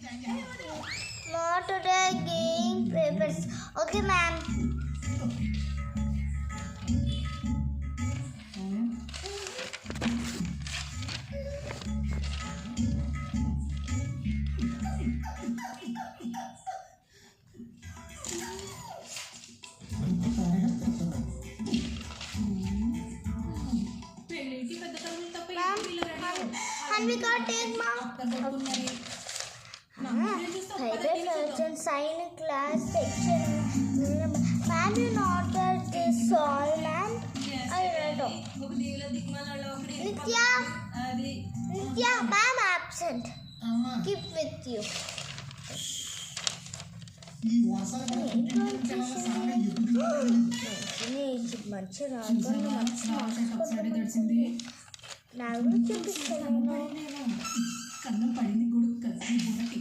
Not today game papers. Okay, ma'am. Hanvika, take mom. Sign class section. Ma'am, you noted this all, ma'am? Yes. I know. Nitya, ma'am absent. Keep with you. నాకు చూపిస్తాను. కన్నం పడింది గొడుగు కలిసి గొడకి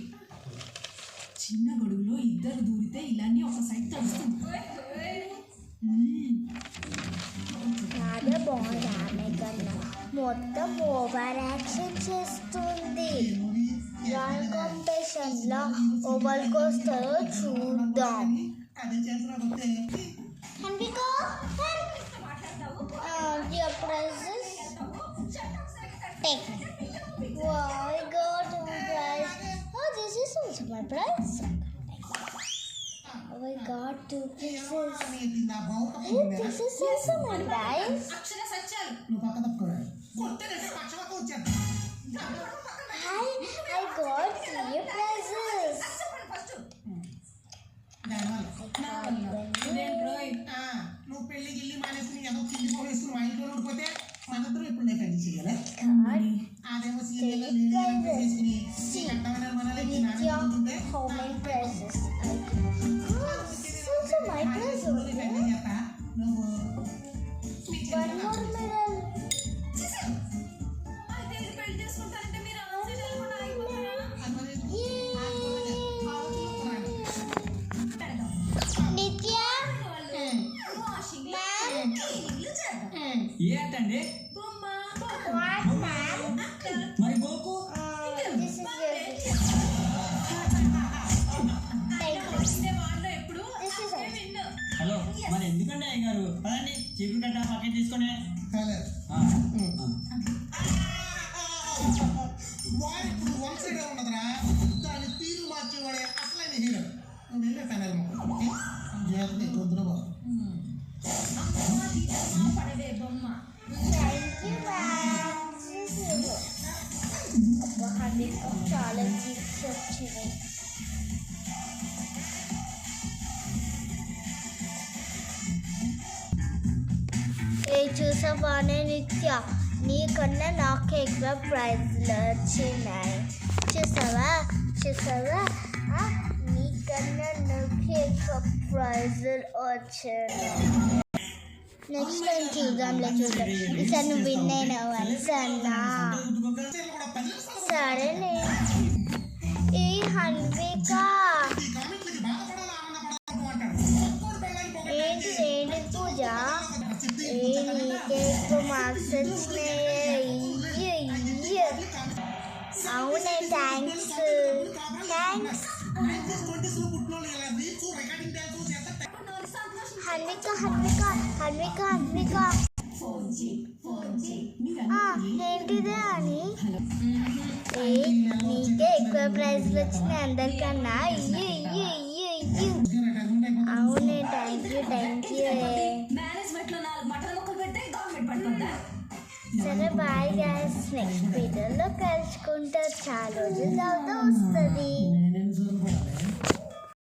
చిన్న గొడుగులో ఇద్దరు దూరితే ఇలానే ఒక సైడ్ తడుస్తుంది. నాదే బాగుంది. ఆమె కన్నా మొత్తం ఓవర్ యాక్షన్ చేస్తుంది. డ్రాయింగ్ కాంపిటీషన్లో ఓవర్కి వస్తుందో చూద్దాం. Hanvika, your prizes. Take. Wow, I got a prize. Oh, this is also my prize. Oh, I got 2 pieces. Oh, this is also my prize. Hi, I got 3 prizes. నువ్వు పెళ్లి గిల్లి మానేసి ఏదో తిండి పోవేసుకుని మా ఇంట్లో ఉండిపోతే మనందరూ ఇప్పుడు నేను పెళ్లి చేయాలి. అదేమో ఏంటండి మరి బోకు హలో మరి ఎందుకంటే అయ్యారు పదండి చీకుట పక్కన తీసుకొని వాడు ఇప్పుడు వన్ సైడ్ ఉన్నదిరా. దాన్ని తీరు మార్చేవాడే అసలైన హీరో. నువ్వు వెళ్ళే ఫైనల్ జాగ్రత్త వద్దురా బాబు. చాలా గిఫ్ట్స్ వచ్చినాయి. చూసావానే నిత్య, నీకన్నా నాకు ఎక్కువ ప్రైజ్లు వచ్చినాయి. చూసావా నీకన్నా నాకు ఎక్కువ ప్రైజ్లు వచ్చినాయి. నెక్స్ట్ టైం చూద్దాం. ఈసారి నువ్వు విన్ అయినావు అని సన్నా. సరేనే. ఈ హన్విక ఏంటి పూజ, నీకే ఎక్కువ మార్క్స్ వచ్చినాయి. అవునే, థ్యాంక్స్. హన్విక ఏంటిదే అని నీకే ఎక్కువ ప్రైజ్లు వచ్చినాయి అందరికన్నా. అవునే, థ్యాంక్ యూ. సరే బాయ్ గైస్, నెక్స్ట్ వీడియోలో కలుసుకుంటా. చాలా రోజులు తర్వాత వస్తుంది.